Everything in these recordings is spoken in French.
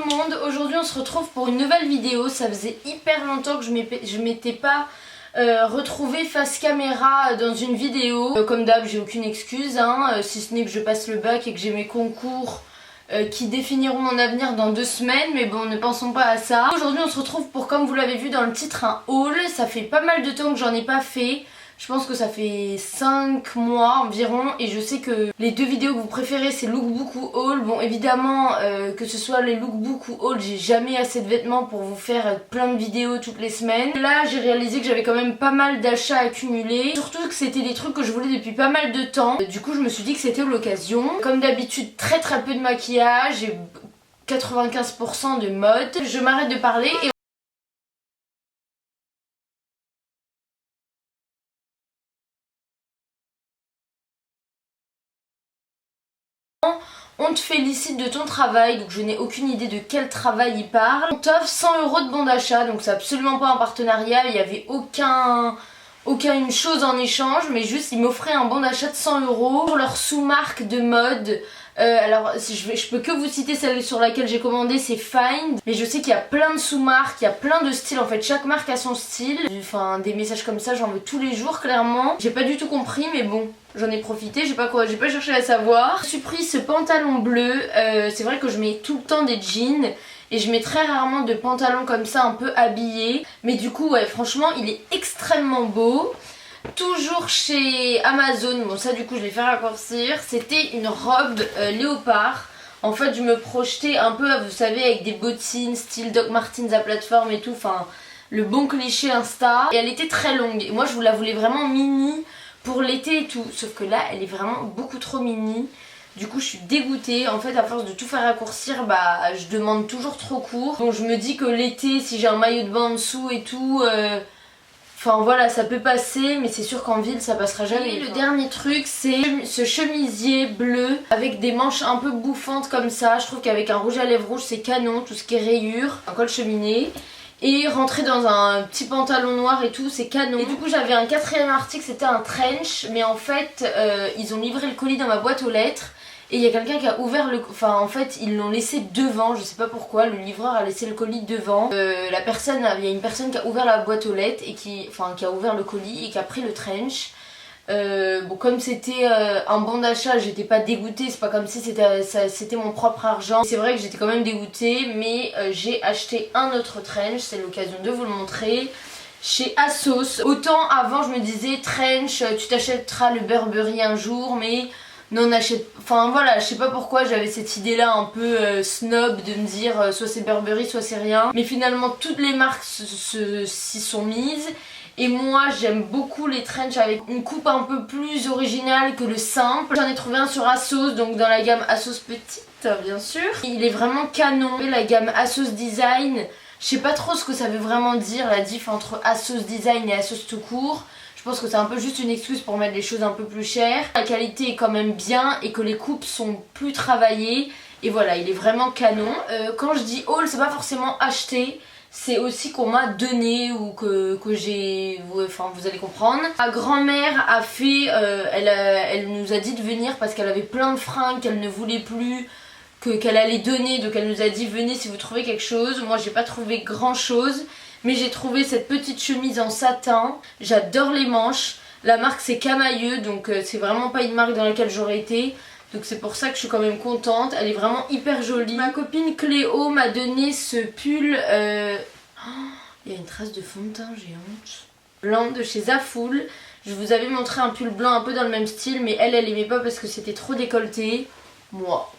le monde, aujourd'hui on se retrouve pour une nouvelle vidéo. Ça faisait hyper longtemps que je m'étais pas retrouvée face caméra dans une vidéo. Comme d'hab, j'ai aucune excuse, si ce n'est que je passe le bac et que j'ai mes concours qui définiront mon avenir dans 2 semaines, mais bon, ne pensons pas à ça. Aujourd'hui on se retrouve pour, comme vous l'avez vu dans le titre, un haul. Ça fait pas mal de temps que j'en ai pas fait. Je pense que ça fait 5 mois environ et je sais que les 2 vidéos que vous préférez c'est lookbook ou haul. Bon évidemment que ce soit les lookbook ou haul, j'ai jamais assez de vêtements pour vous faire plein de vidéos toutes les semaines. Là j'ai réalisé que j'avais quand même pas mal d'achats accumulés, surtout que c'était des trucs que je voulais depuis pas mal de temps. Du coup je me suis dit que c'était l'occasion. Comme d'habitude très peu de maquillage et 95% de mode. Je m'arrête de parler et on te félicite de ton travail, donc je n'ai aucune idée de quel travail il parle. On t'offre 100 € de bon d'achat, donc c'est absolument pas un partenariat, il n'y avait aucune chose en échange, mais juste ils m'offraient un bon d'achat de 100 € pour leur sous-marque de mode. Alors je peux que vous citer celle sur laquelle j'ai commandé, c'est Find, mais je sais qu'il y a plein de sous-marques, il y a plein de styles, en fait chaque marque a son style. Enfin des messages comme ça j'en veux tous les jours clairement. J'ai pas du tout compris mais bon, j'en ai profité, j'ai pas cherché à savoir. Je me suis pris ce pantalon bleu, c'est vrai que je mets tout le temps des jeans et je mets très rarement de pantalons comme ça un peu habillés, mais du coup ouais franchement il est extrêmement beau. Toujours chez Amazon, bon ça du coup je l'ai fait raccourcir, c'était une robe léopard. En fait je me projetais un peu, vous savez, avec des bottines style Doc Martens à plateforme et tout, enfin le bon cliché Insta. Et elle était très longue, et moi je vous la voulais vraiment mini pour l'été et tout, sauf que là elle est vraiment beaucoup trop mini. Du coup je suis dégoûtée, en fait à force de tout faire raccourcir, bah je demande toujours trop court. Donc je me dis que l'été si j'ai un maillot de bain en dessous et tout... Enfin voilà, ça peut passer, mais c'est sûr qu'en ville ça passera jamais. Et le dernier truc c'est ce chemisier bleu avec des manches un peu bouffantes comme ça. Je trouve qu'avec un rouge à lèvres rouge c'est canon, tout ce qui est rayures, un col cheminée. Et rentrer dans un petit pantalon noir et tout, c'est canon. Et du coup j'avais un 4e article, c'était un trench, mais en fait ils ont livré le colis dans ma boîte aux lettres. Et il y a quelqu'un qui a ouvert le... Enfin en fait ils l'ont laissé devant, je sais pas pourquoi, le livreur a laissé le colis devant. Il y a une personne qui a ouvert la boîte aux lettres et qui a ouvert le colis et qui a pris le trench. Bon comme c'était un bon d'achat, j'étais pas dégoûtée, c'est pas comme si c'était mon propre argent. C'est vrai que j'étais quand même dégoûtée, mais j'ai acheté un autre trench, c'est l'occasion de vous le montrer. Chez ASOS, autant avant je me disais trench, tu t'achèteras le Burberry un jour, mais... non, on achète... Enfin voilà, je sais pas pourquoi j'avais cette idée là un peu snob de me dire soit c'est Burberry soit c'est rien. Mais finalement toutes les marques s'y sont mises. Et moi j'aime beaucoup les trench avec une coupe un peu plus originale que le simple. J'en ai trouvé un sur ASOS, donc dans la gamme ASOS petite bien sûr. Il est vraiment canon. La gamme ASOS Design, je sais pas trop ce que ça veut vraiment dire la diff entre ASOS Design et ASOS tout court. Je pense que c'est un peu juste une excuse pour mettre les choses un peu plus chères. La qualité est quand même bien et que les coupes sont plus travaillées. Et voilà, il est vraiment canon. Quand je dis haul, c'est pas forcément acheté. C'est aussi qu'on m'a donné ou que j'ai... Enfin, vous allez comprendre. Ma grand-mère a fait... elle nous a dit de venir parce qu'elle avait plein de fringues qu'elle ne voulait plus, qu'elle allait donner. Donc elle nous a dit venez si vous trouvez quelque chose. Moi j'ai pas trouvé grand chose. Mais j'ai trouvé cette petite chemise en satin, j'adore les manches. La marque c'est Camailleux, donc c'est vraiment pas une marque dans laquelle j'aurais été. Donc c'est pour ça que je suis quand même contente, elle est vraiment hyper jolie. Ma copine Cléo m'a donné ce pull, il y a une trace de fond de teint, j'ai honte. Blanc de chez Zaful. Je vous avais montré un pull blanc un peu dans le même style, mais elle aimait pas parce que c'était trop décolleté. Moi...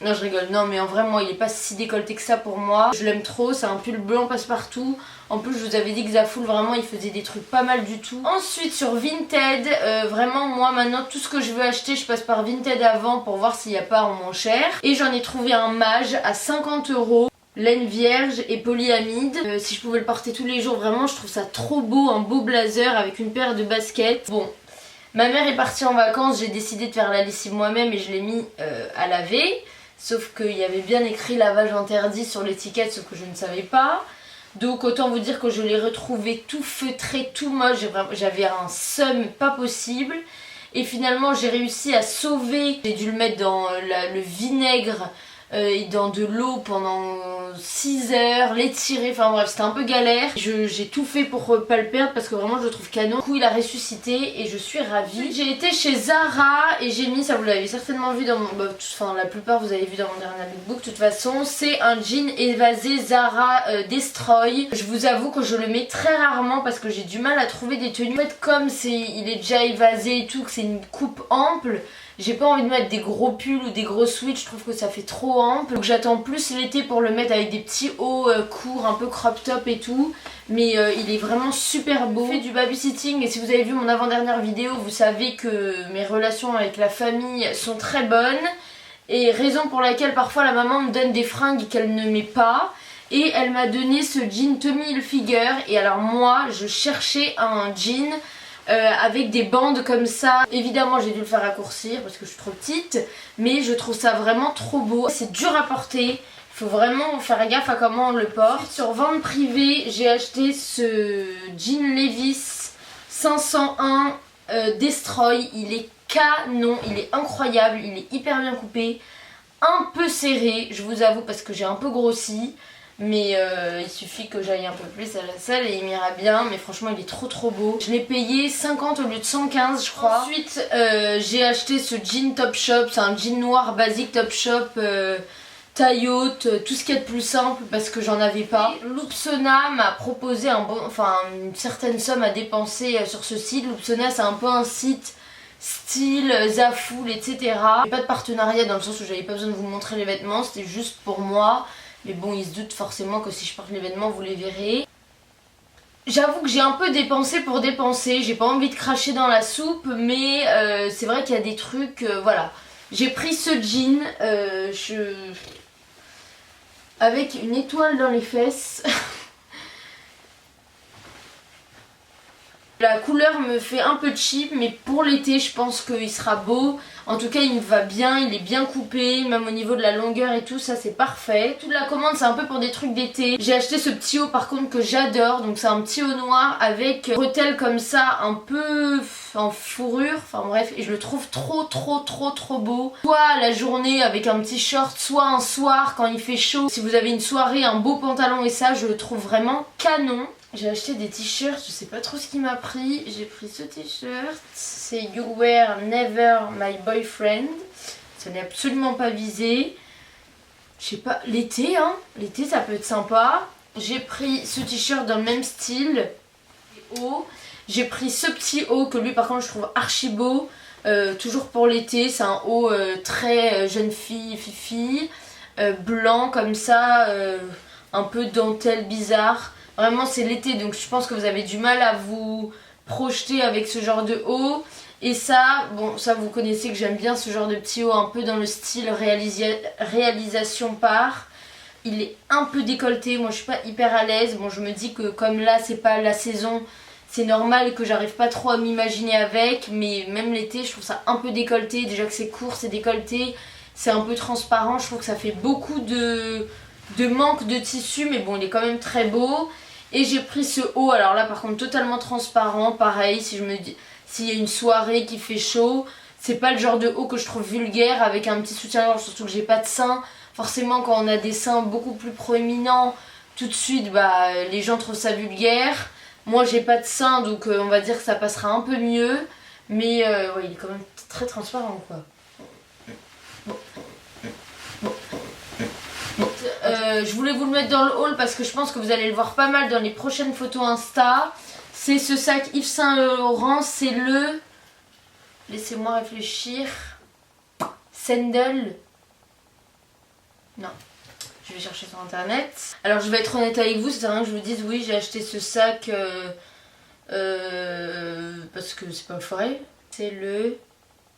non je rigole, non mais en vrai moi il est pas si décolleté que ça pour moi. Je l'aime trop, c'est un pull blanc passe-partout. En plus je vous avais dit que Zaful vraiment il faisait des trucs pas mal du tout. Ensuite sur Vinted, vraiment moi maintenant tout ce que je veux acheter je passe par Vinted avant pour voir s'il n'y a pas en moins cher. Et j'en ai trouvé un mage à 50 €. Laine vierge et polyamide. Si je pouvais le porter tous les jours vraiment je trouve ça trop beau, un beau blazer avec une paire de baskets. Bon. Ma mère est partie en vacances, j'ai décidé de faire la lessive moi-même et je l'ai mis à laver. Sauf qu'il y avait bien écrit lavage interdit sur l'étiquette, ce que je ne savais pas. Donc autant vous dire que je l'ai retrouvé tout feutré, tout moche. J'avais un seum pas possible. Et finalement j'ai réussi à sauver. J'ai dû le mettre dans le vinaigre et dans de l'eau pendant 6 heures, l'étirer, enfin bref c'était un peu galère. J'ai tout fait pour pas le perdre parce que vraiment je le trouve canon. Du coup il a ressuscité et je suis ravie. J'ai été chez Zara et j'ai mis, ça vous l'avez certainement vu dans mon... enfin la plupart vous avez vu dans mon dernier lookbook de toute façon. C'est un jean évasé Zara Destroy. Je vous avoue que je le mets très rarement parce que j'ai du mal à trouver des tenues. En fait comme il est déjà évasé et tout, que c'est une coupe ample, j'ai pas envie de mettre des gros pulls ou des gros sweats, je trouve que ça fait trop ample. Donc j'attends plus l'été pour le mettre avec des petits hauts courts, un peu crop top et tout. Mais il est vraiment super beau. Je fais du babysitting et si vous avez vu mon avant-dernière vidéo, vous savez que mes relations avec la famille sont très bonnes. Et raison pour laquelle parfois la maman me donne des fringues qu'elle ne met pas. Et elle m'a donné ce jean Tommy Hilfiger. Et alors moi, je cherchais un jean... avec des bandes comme ça. Évidemment j'ai dû le faire raccourcir parce que je suis trop petite, mais je trouve ça vraiment trop beau. C'est dur à porter, il faut vraiment faire gaffe à comment on le porte. Sur vente privée j'ai acheté ce jean Levi's 501 Destroy. Il est canon, il est incroyable, il est hyper bien coupé, un peu serré je vous avoue parce que j'ai un peu grossi. Mais il suffit que j'aille un peu plus à la salle et il m'ira bien. Mais franchement il est trop beau. Je l'ai payé 50 au lieu de 115 je crois. Ensuite j'ai acheté ce jean Topshop. C'est un jean noir basique Topshop, taille haute, tout ce qu'il y a de plus simple parce que j'en avais pas. Loubsona m'a proposé une certaine somme à dépenser sur ce site. Loubsona c'est un peu un site style Zafoul etc. J'ai pas de partenariat dans le sens où j'avais pas besoin de vous montrer les vêtements. C'était juste pour moi. Mais bon, ils se doutent forcément que si je porte l'événement, vous les verrez. J'avoue que j'ai un peu dépensé pour dépenser. J'ai pas envie de cracher dans la soupe, mais c'est vrai qu'il y a des trucs... voilà. J'ai pris ce jean avec une étoile dans les fesses. La couleur me fait un peu cheap, mais pour l'été je pense qu'il sera beau. En tout cas il me va bien, il est bien coupé, même au niveau de la longueur et tout, ça c'est parfait. Toute la commande c'est un peu pour des trucs d'été. J'ai acheté ce petit haut par contre que j'adore, donc c'est un petit haut noir avec bretelles comme ça, un peu en fourrure, enfin bref, et je le trouve trop beau. Soit la journée avec un petit short, soit un soir quand il fait chaud. Si vous avez une soirée, un beau pantalon et ça, je le trouve vraiment canon. J'ai acheté des t-shirts, je sais pas trop ce qui m'a pris. J'ai pris ce t-shirt, c'est You Were Never My Boyfriend. Ça n'est absolument pas visé. Je sais pas, l'été hein, l'été ça peut être sympa. J'ai pris ce t-shirt dans le même style, haut. J'ai pris ce petit haut que lui par contre je trouve archi beau. Toujours pour l'été, c'est un haut très jeune fille, fifi, blanc comme ça, un peu dentelle bizarre. Vraiment c'est l'été donc je pense que vous avez du mal à vous projeter avec ce genre de haut. Et ça, bon ça vous connaissez que j'aime bien ce genre de petit haut un peu dans le style réalisation par. Il est un peu décolleté, moi je suis pas hyper à l'aise. Bon je me dis que comme là c'est pas la saison, c'est normal que j'arrive pas trop à m'imaginer avec. Mais même l'été je trouve ça un peu décolleté, déjà que c'est court, c'est décolleté. C'est un peu transparent, je trouve que ça fait beaucoup de manque de tissu. Mais bon il est quand même très beau. Et j'ai pris ce haut, alors là par contre totalement transparent, pareil, si je me dis, s'il y a une soirée qui fait chaud, c'est pas le genre de haut que je trouve vulgaire avec un petit soutien-gorge, surtout que j'ai pas de seins. Forcément quand on a des seins beaucoup plus proéminents, tout de suite bah, les gens trouvent ça vulgaire. Moi j'ai pas de seins donc on va dire que ça passera un peu mieux, mais ouais, il est quand même très transparent quoi. Bon. Je voulais vous le mettre dans le haul parce que je pense que vous allez le voir pas mal dans les prochaines photos Insta. C'est ce sac Yves Saint Laurent, c'est le... Laissez-moi réfléchir. Sandal. Non, je vais chercher sur internet. Alors je vais être honnête avec vous, c'est rien que je vous dise oui j'ai acheté ce sac parce que c'est pas vrai. C'est le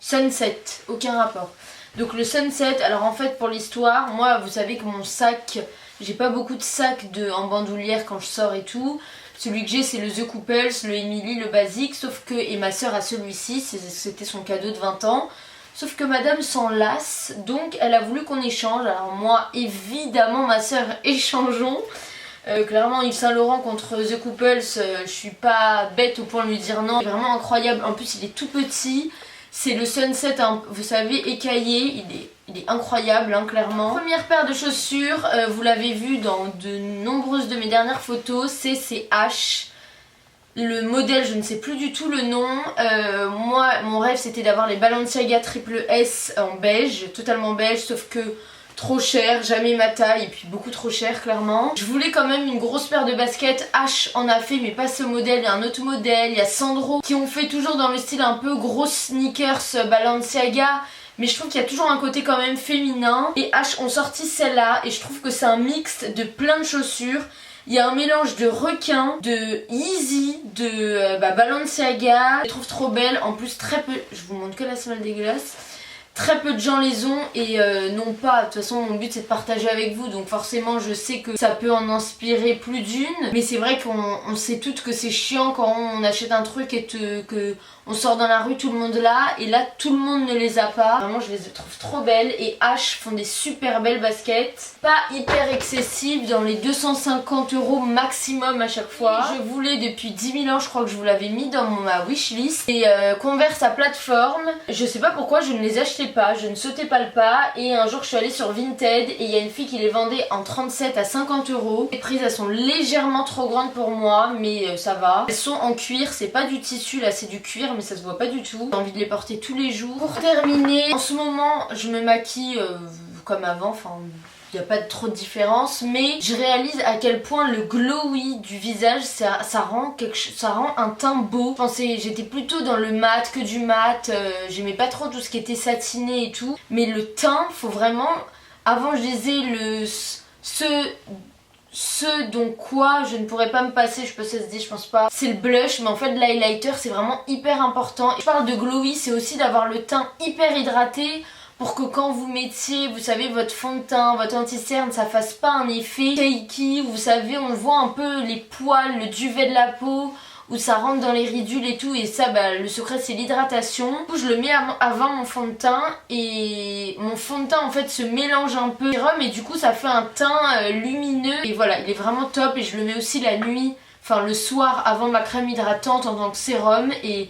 Sunset, aucun rapport. Donc le Sunset, alors en fait pour l'histoire, moi vous savez que mon sac, j'ai pas beaucoup de sacs en bandoulière quand je sors et tout. Celui que j'ai c'est le The Couples, le Emily, le basique, sauf que, et ma soeur a celui-ci, c'était son cadeau de 20 ans. Sauf que madame s'en lasse, donc elle a voulu qu'on échange. Alors moi évidemment ma soeur échangeons. Clairement Yves Saint Laurent contre The Couples, je suis pas bête au point de lui dire non. Il est vraiment incroyable, en plus il est tout petit. C'est le Sunset, hein, vous savez, écaillé, il est incroyable, hein, clairement. Première paire de chaussures, vous l'avez vu dans de nombreuses de mes dernières photos, c'est ces H. Le modèle, je ne sais plus du tout le nom. Moi, mon rêve, c'était d'avoir les Balenciaga Triple S en beige, totalement beige, sauf que trop cher, jamais ma taille, et puis beaucoup trop cher, clairement. Je voulais quand même une grosse paire de baskets. H en a fait, mais pas ce modèle. Il y a un autre modèle, il y a Sandro, qui ont fait toujours dans le style un peu gros sneakers Balenciaga. Mais je trouve qu'il y a toujours un côté quand même féminin. Et H ont sorti celle-là, et je trouve que c'est un mix de plein de chaussures. Il y a un mélange de requin, de Yeezy, de Balenciaga. Je les trouve trop belles. En plus, très peu. Je vous montre que la semelle dégueulasse. Très peu de gens les ont et non pas, de toute façon mon but c'est de partager avec vous, donc forcément je sais que ça peut en inspirer plus d'une, mais c'est vrai qu'on sait toutes que c'est chiant quand on achète un truc et que on sort dans la rue, tout le monde l'a, et là tout le monde ne les a pas. Vraiment je les trouve trop belles, et H font des super belles baskets, pas hyper excessives, dans les 250 € maximum à chaque fois. Je voulais depuis 10 000 ans, je crois que je vous l'avais mis dans ma wishlist, et Converse à plateforme, je sais pas pourquoi je ne les achetais pas, je ne sautais pas le pas, et un jour je suis allée sur Vinted et il y a une fille qui les vendait en 37 à 50 €. Les prises elles sont légèrement trop grandes pour moi, mais ça va. Elles sont en cuir, c'est pas du tissu là, c'est du cuir, mais ça se voit pas du tout. J'ai envie de les porter tous les jours. Pour terminer, en ce moment je me maquille comme avant, enfin il n'y a pas trop de différence, mais je réalise à quel point le glowy du visage ça rend un teint beau. J'étais plutôt dans le mat que du mat, j'aimais pas trop tout ce qui était satiné et tout, mais le teint, faut vraiment, avant je disais ce dont quoi je ne pourrais pas me passer, je sais pas si ça se dit, je pense pas, c'est le blush, mais en fait l'highlighter c'est vraiment hyper important. Je parle de glowy, c'est aussi d'avoir le teint hyper hydraté, pour que quand vous mettiez, vous savez, votre fond de teint, votre anti-cerne, ça fasse pas un effet cakey, vous savez, on voit un peu les poils, le duvet de la peau, où ça rentre dans les ridules et tout, et ça, le secret c'est l'hydratation. Du coup, je le mets avant mon fond de teint, et mon fond de teint en fait se mélange un peu sérum, et du coup ça fait un teint lumineux, et voilà, il est vraiment top, et je le mets aussi la nuit, enfin le soir avant ma crème hydratante en tant que sérum, et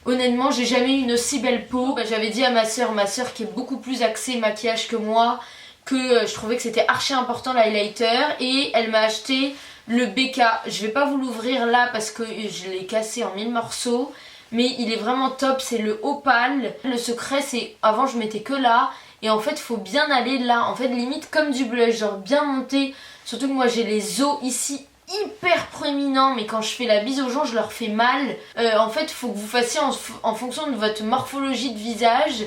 honnêtement, j'ai jamais eu une aussi belle peau. J'avais dit à ma soeur qui est beaucoup plus axée maquillage que moi, que je trouvais que c'était archi important l'highlighter, et elle m'a acheté le BK. Je vais pas vous l'ouvrir là parce que je l'ai cassé en 1000 morceaux, mais il est vraiment top, c'est le opale. Le secret c'est, avant je mettais que là, et en fait faut bien aller là, en fait limite comme du blush, genre bien monté, surtout que moi j'ai les os ici hyper proéminent, mais quand je fais la bise aux gens je leur fais mal. En fait il faut que vous fassiez en fonction de votre morphologie de visage,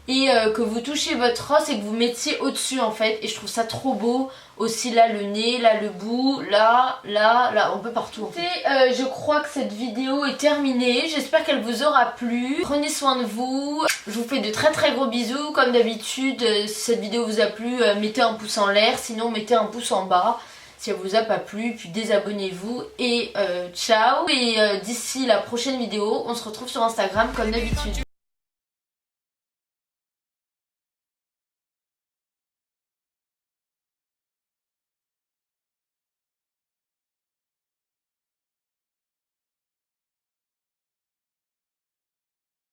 et que vous touchiez votre os et que vous mettiez au dessus en fait, et je trouve ça trop beau. Aussi là le nez, là le bout, là, un peu partout en fait. Je crois que cette vidéo est terminée, j'espère qu'elle vous aura plu. Prenez soin de vous, je vous fais de très très gros bisous. Comme d'habitude, si cette vidéo vous a plu, mettez un pouce en l'air, sinon mettez un pouce en bas si elle vous a pas plu, puis désabonnez-vous, et ciao. Et d'ici la prochaine vidéo, on se retrouve sur Instagram comme d'habitude.